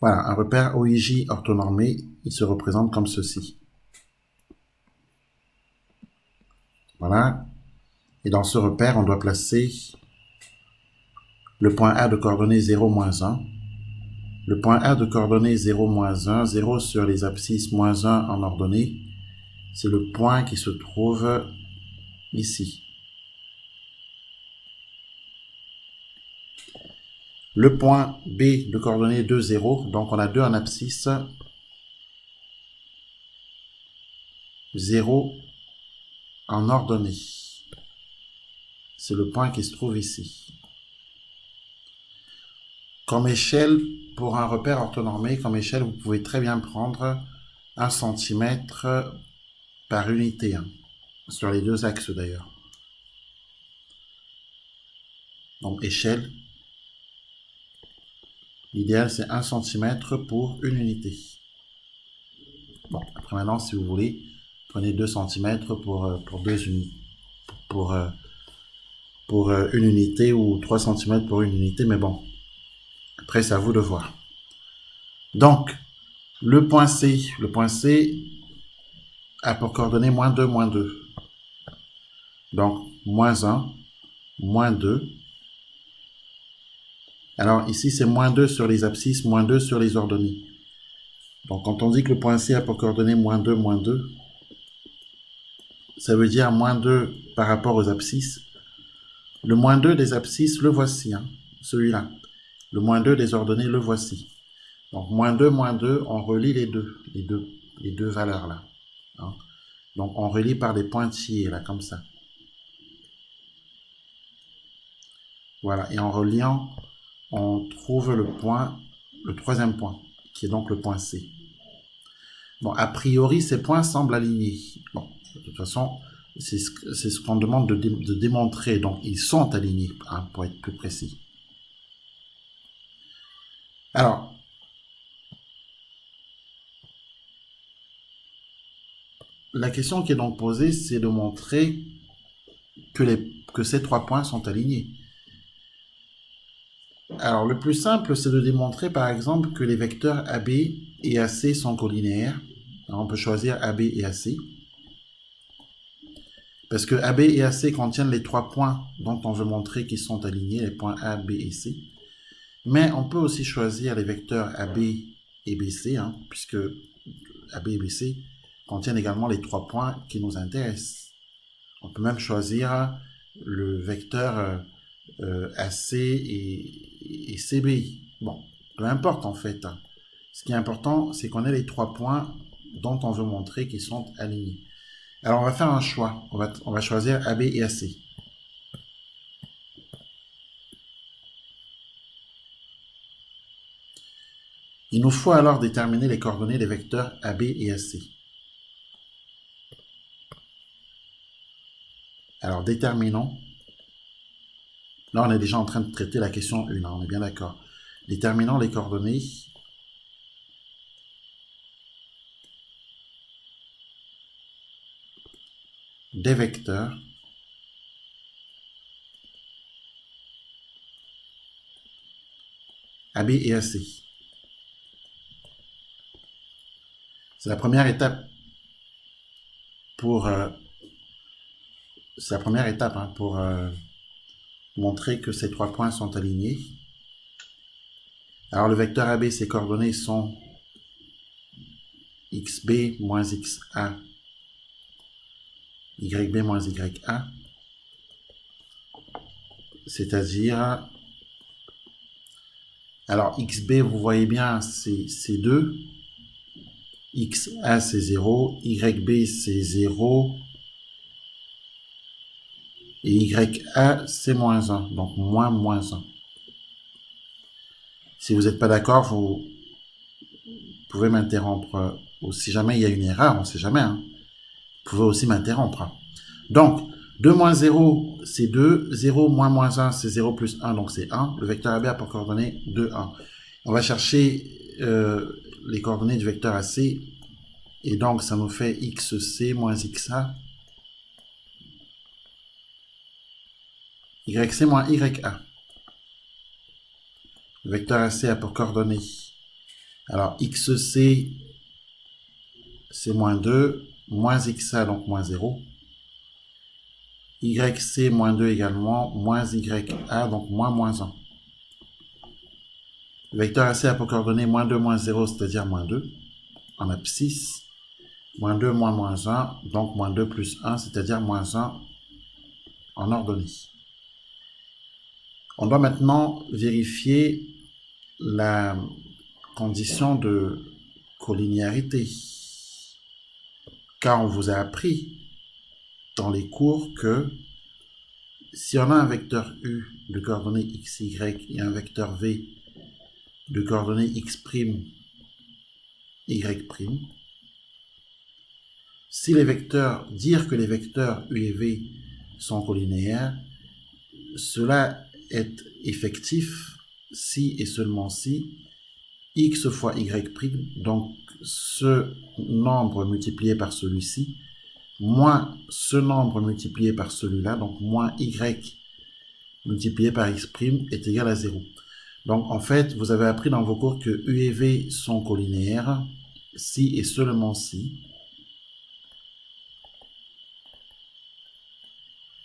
Voilà, un repère OIJ orthonormé, il se représente comme ceci. Voilà. Et dans ce repère, on doit placer le point A de coordonnées 0, moins 1. Le point A de coordonnées 0, moins 1, 0 sur les abscisses moins 1 en ordonnée, c'est le point qui se trouve ici. Le point B de coordonnées 2, 0, donc on a 2 en abscisse, 0 en ordonnée. C'est le point qui se trouve ici. Comme échelle, pour un repère orthonormé, comme échelle, vous pouvez très bien prendre 1 cm par unité, hein, sur les deux axes d'ailleurs. Donc échelle, l'idéal c'est 1 cm pour une unité. Bon, après maintenant, si vous voulez, prenez 2 cm pour deux unités. Pour une unité ou 3 cm pour une unité, mais bon, après c'est à vous de voir. Donc, le point C a pour coordonnées moins 2, moins 2. Donc, moins 1, moins 2. Alors ici, c'est moins 2 sur les abscisses, moins 2 sur les ordonnées. Donc, quand on dit que le point C a pour coordonnées moins 2, ça veut dire moins 2 par rapport aux abscisses. Le moins 2 des abscisses, le voici, hein, celui-là. Le moins 2 des ordonnées, le voici. Donc, moins 2, on relie les deux valeurs là. Hein. Donc, on relie par des pointillés là, comme ça. Voilà, et en reliant, on trouve le point, le troisième point, qui est donc le point C. Bon, a priori, ces points semblent alignés. Bon, de toute façon, c'est ce qu'on demande de démontrer. Donc, ils sont alignés, hein, pour être plus précis. Alors, la question qui est donc posée, c'est de montrer que ces trois points sont alignés. Alors, le plus simple, c'est de démontrer, par exemple, que les vecteurs AB et AC sont collinéaires. Alors, on peut choisir AB et AC. Parce que AB et AC contiennent les trois points dont on veut montrer qu'ils sont alignés, les points A, B et C. Mais on peut aussi choisir les vecteurs AB et BC, hein, puisque AB et BC contiennent également les trois points qui nous intéressent. On peut même choisir le vecteur AC et CB. Bon, peu importe en fait. Ce qui est important, c'est qu'on ait les trois points dont on veut montrer qu'ils sont alignés. Alors on va faire un choix. On va choisir AB et AC. Il nous faut alors déterminer les coordonnées des vecteurs AB et AC. Alors déterminons. Là, on est déjà en train de traiter la question 1, hein, on est bien d'accord. Déterminons les coordonnées des vecteurs AB et AC. C'est la première étape pour montrer que ces trois points sont alignés. Alors le vecteur AB, ses coordonnées sont xb moins xa, yb moins ya, c'est-à-dire, alors xb, vous voyez bien, c'est 2, xa c'est 0, yb c'est 0, et ya c'est moins 1, donc moins 1. Si vous n'êtes pas d'accord, vous pouvez m'interrompre, ou si jamais il y a une erreur, on ne sait jamais, hein, vous pouvez aussi m'interrompre. Donc, 2 moins 0, c'est 2. 0 moins 1, c'est 0 plus 1, donc c'est 1. Le vecteur AB a pour coordonnées 2, 1. On va chercher les coordonnées du vecteur AC. Et donc, ça nous fait xc moins xa. Yc moins ya. Le vecteur AC a pour coordonnées Alors, XC, c'est moins 2, moins XA, donc moins 0. YC, moins 2 également, moins YA, donc moins 1. Le vecteur AC a pour coordonnées moins 2, moins 0, c'est-à-dire moins 2, en abscisse. Moins 2, moins 1, donc moins 2 plus 1, c'est-à-dire moins 1 en ordonnée. On doit maintenant vérifier la condition de collinéarité. Car on vous a appris dans les cours que si on a un vecteur U de coordonnées xy et un vecteur V de coordonnées x', y', si les vecteurs, dire que les vecteurs U et V sont collinéaires, cela est effectif si et seulement si x fois y', donc ce nombre multiplié par celui-ci, moins ce nombre multiplié par celui-là, donc moins y multiplié par x' est égal à 0. Donc en fait, vous avez appris dans vos cours que U et V sont collinéaires si et seulement si,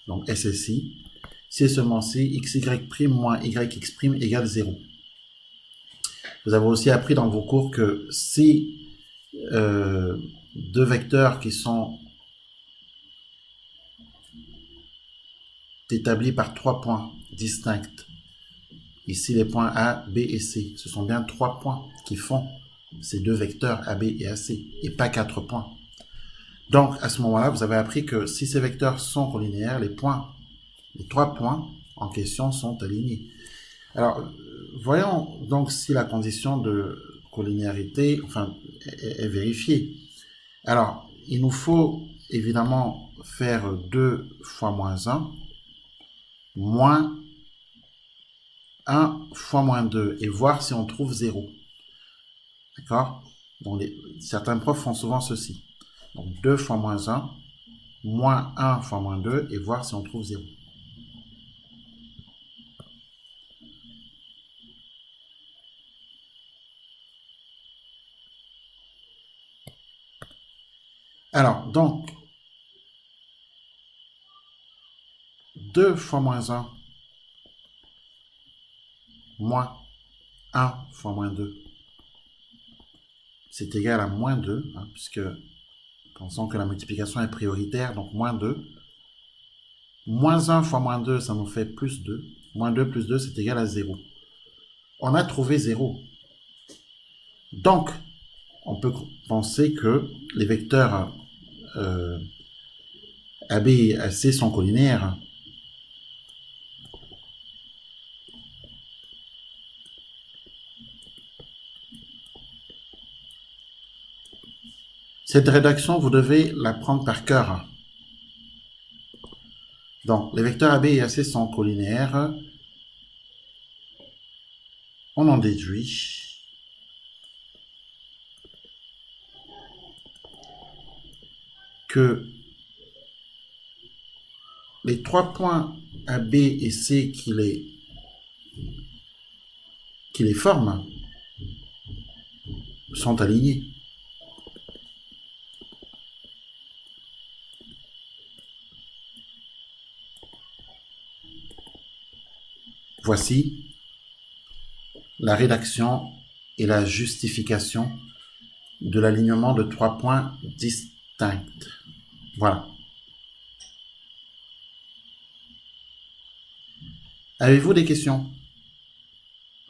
donc SSI, si et seulement si xy' moins yx' égale 0. Vous avez aussi appris dans vos cours que si deux vecteurs qui sont établis par 3 points distincts, ici les points A, B et C, ce sont bien 3 points qui font ces deux vecteurs AB et AC, et pas 4 points. Donc à ce moment-là, vous avez appris que si ces vecteurs sont collinéaires, les 3 points en question sont alignés. Alors, voyons donc si la condition de collinéarité est vérifiée. Alors, il nous faut évidemment faire 2 fois moins 1, moins 1 fois moins 2, et voir si on trouve 0. D'accord? Certains profs font souvent ceci. Donc 2 fois moins 1, moins 1 fois moins 2, et voir si on trouve 0. Alors, donc, 2 fois moins 1, moins 1 fois moins 2, c'est égal à moins 2, puisque pensons que la multiplication est prioritaire, donc moins 2. Moins 1 fois moins 2, ça nous fait plus 2. Moins 2 plus 2, c'est égal à 0. On a trouvé 0. Donc, on peut penser que les vecteurs AB et AC sont collinéaires. Cette rédaction, vous devez la prendre par cœur. Donc, les vecteurs AB et AC sont collinéaires. On en déduit que les 3 points AB et C qui les forment sont alignés. Voici la rédaction et la justification de l'alignement de 3 points distincts. Voilà. Avez-vous des questions?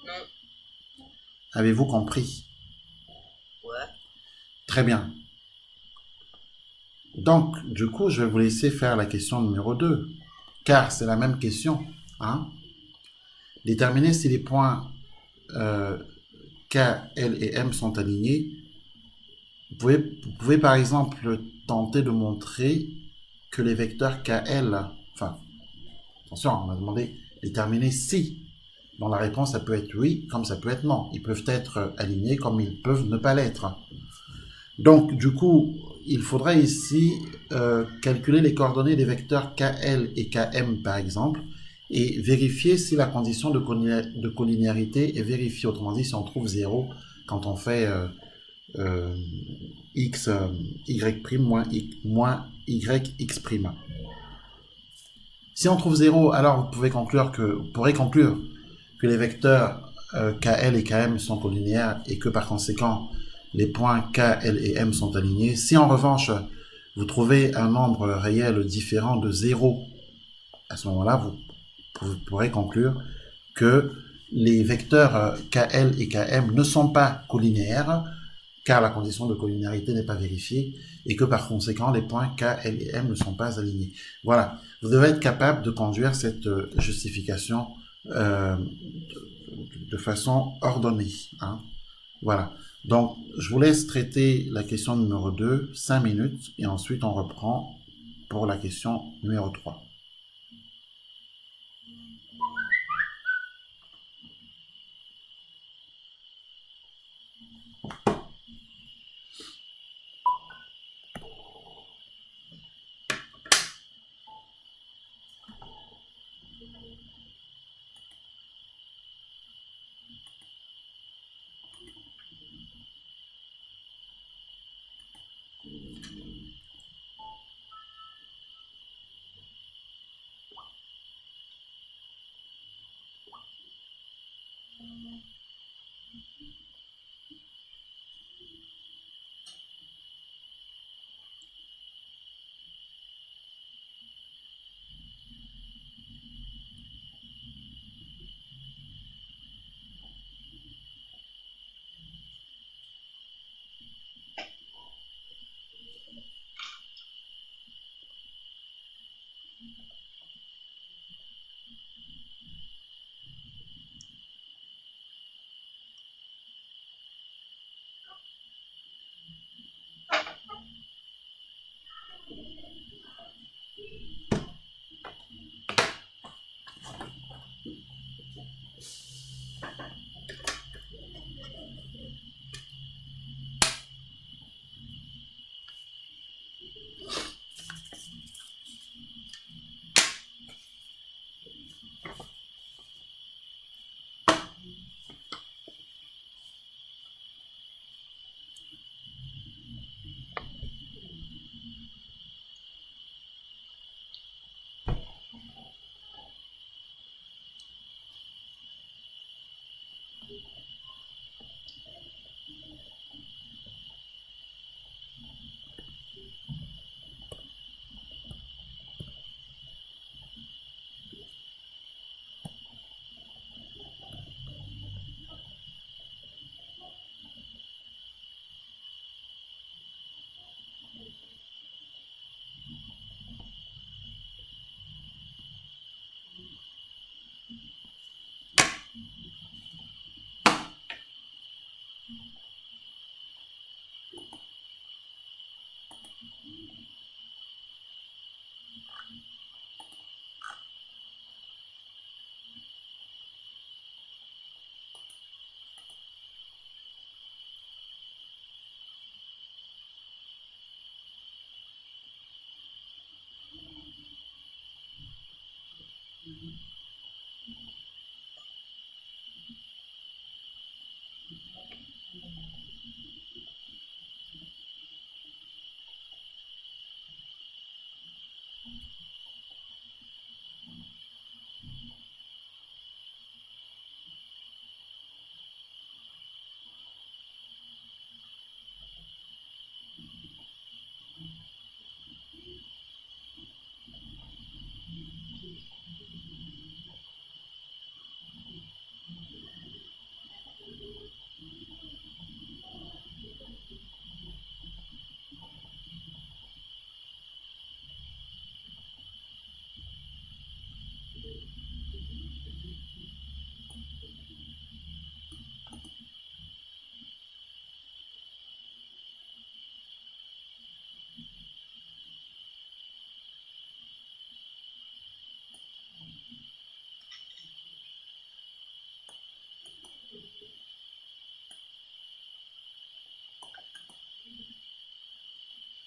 Non. Avez-vous compris? Ouais. Très bien. Donc, du coup, je vais vous laisser faire la question numéro 2, car c'est la même question. Déterminer si les points K, L et M sont alignés. Vous pouvez par exemple tenter de montrer que les vecteurs KL, attention, on a demandé déterminer si. Donc la réponse, ça peut être oui, comme ça peut être non. Ils peuvent être alignés comme ils peuvent ne pas l'être. Donc, du coup, il faudra ici calculer les coordonnées des vecteurs KL et KM, par exemple, et vérifier si la condition de collinéarité est vérifiée. Autrement dit, si on trouve 0 quand on fait x, y' moins yx'. Si on trouve 0, alors vous pourrez conclure que les vecteurs KL et KM sont collinéaires et que par conséquent, les points K, L et M sont alignés. Si en revanche, vous trouvez un nombre réel différent de 0, à ce moment-là, vous pourrez conclure que les vecteurs KL et KM ne sont pas collinéaires, car la condition de collinéarité n'est pas vérifiée, et que par conséquent, les points K, L et M ne sont pas alignés. Voilà, vous devez être capable de conduire cette justification de façon ordonnée. Hein. Voilà, donc je vous laisse traiter la question numéro 2, 5 minutes, et ensuite on reprend pour la question numéro 3.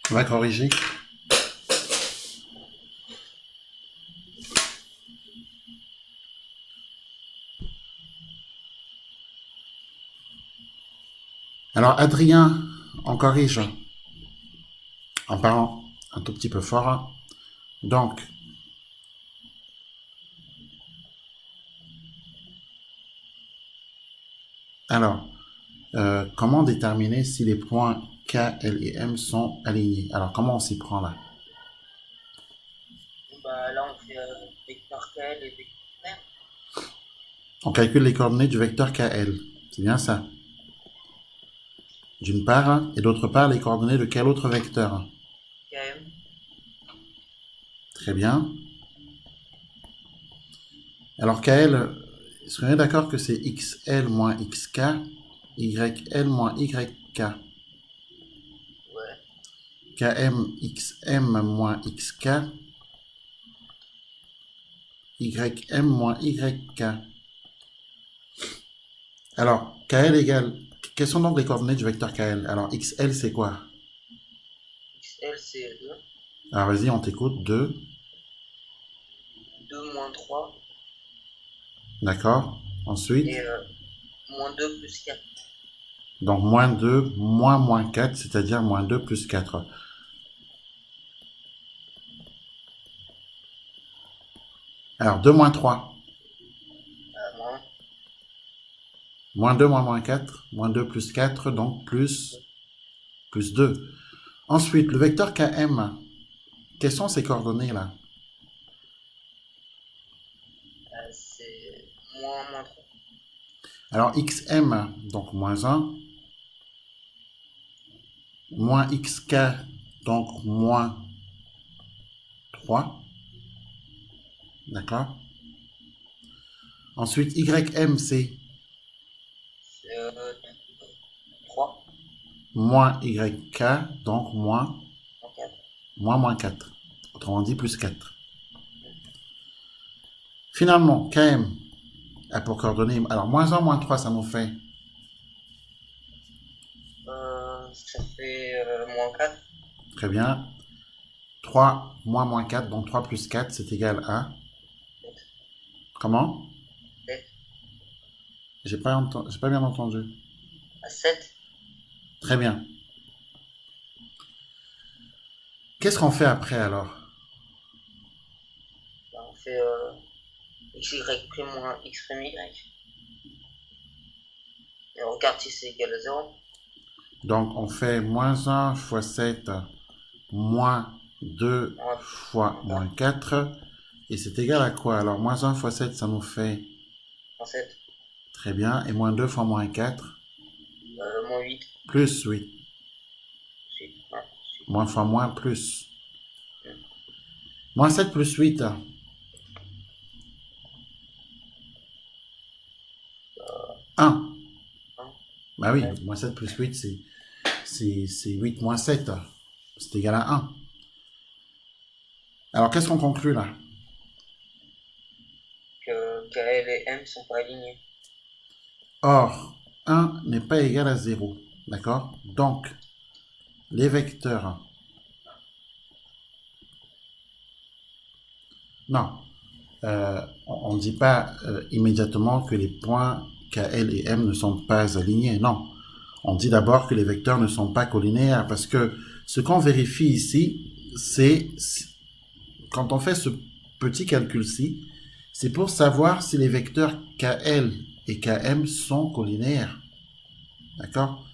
On va corriger. Alors, Adrien, on corrige Oui. en parlant un tout petit peu fort. Donc, alors, comment déterminer si les points K, L et M sont alignés? Alors, comment on s'y prend là? Bah, là, on fait vecteur KL et vecteur M. On calcule les coordonnées du vecteur KL. C'est bien ça. D'une part, et d'autre part, les coordonnées de quel autre vecteur? KM. Très bien. Alors, KL, est-ce qu'on est d'accord que c'est XL moins XK, YL moins YK, Ouais. KM XM moins XK, YM moins YK. Alors, KL égale... Quelles sont donc les coordonnées du vecteur KL? Alors, XL, c'est quoi? XL, c'est 2. Alors, vas-y, on t'écoute. 2. 2 moins 3. D'accord. Ensuite, Et moins 2 plus 4. donc moins 2, moins 4, c'est-à-dire moins 2 plus 4. Alors, 2 moins 3. Moins Moins 2 moins 4. Moins 2 plus 4, donc 2. plus 2. Ensuite, le vecteur KM, quelles sont ses coordonnées là? C'est moins 3. Alors, XM, donc moins 1. Moins XK, donc moins 3. D'accord. Ensuite, YM, c'est C'est 3. moins YK, donc Moins 4. moins 4. Autrement dit, plus 4. Finalement, KM a pour coordonnées... Alors, moins 1, moins 3, ça nous fait... Ça fait moins 4. Très bien. 3 moins 4, donc 3 plus 4, c'est égal à... 7. Comment? 7. J'ai pas bien entendu. À 7. Très bien. Qu'est-ce qu'on fait après alors? Bah, on fait XY' moins X', Y. Et on regarde si c'est égal à 0. Donc, on fait moins 1 fois 7 moins 2 Moins, fois moins moins 4. 4. Et c'est égal à quoi? Alors, moins 1 fois 7, ça nous fait Moins 7. très bien. Et moins 2 fois moins 4, Moins 8. plus 8. 8. Ouais, 8. Moins fois moins, plus. Moins 7 plus 8. 1. 1. Bah oui, Ouais. moins 7 plus 8, c'est 8 moins 7. C'est égal à 1. Alors, qu'est-ce qu'on conclut là? Que KL et M sont pas alignés. Or, 1 n'est pas égal à 0. D'accord? Donc, les vecteurs... Non, on ne dit pas immédiatement que les points KL et M ne sont pas alignés. Non. On dit d'abord que les vecteurs ne sont pas collinéaires parce que ce qu'on vérifie ici, c'est quand on fait ce petit calcul-ci, c'est pour savoir si les vecteurs KL et KM sont collinéaires. D'accord?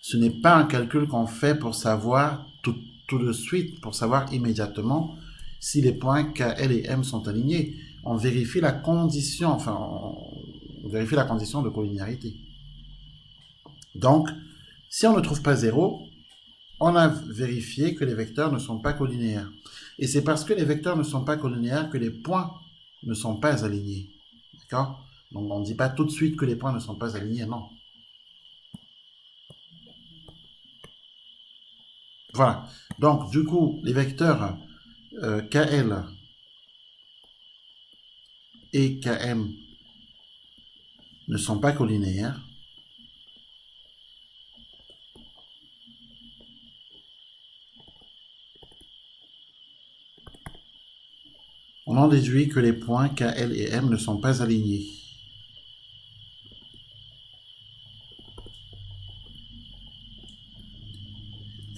Ce n'est pas un calcul qu'on fait pour savoir tout de suite, pour savoir immédiatement si les points K, L et M sont alignés. On vérifie la condition, enfin, on vérifie la condition de collinéarité. Donc, si on ne trouve pas 0, on a vérifié que les vecteurs ne sont pas collinéaires. Et c'est parce que les vecteurs ne sont pas collinéaires que les points ne sont pas alignés. D'accord? Donc, on ne dit pas tout de suite que les points ne sont pas alignés, non. Voilà. Donc, du coup, les vecteurs KL et KM ne sont pas collinéaires. On en déduit que les points KL et M ne sont pas alignés.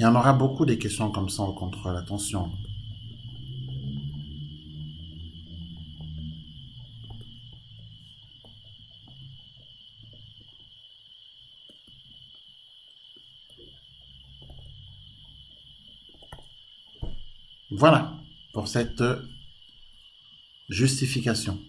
Il y en aura beaucoup des questions comme ça au contrôle, attention. Voilà pour cette justification.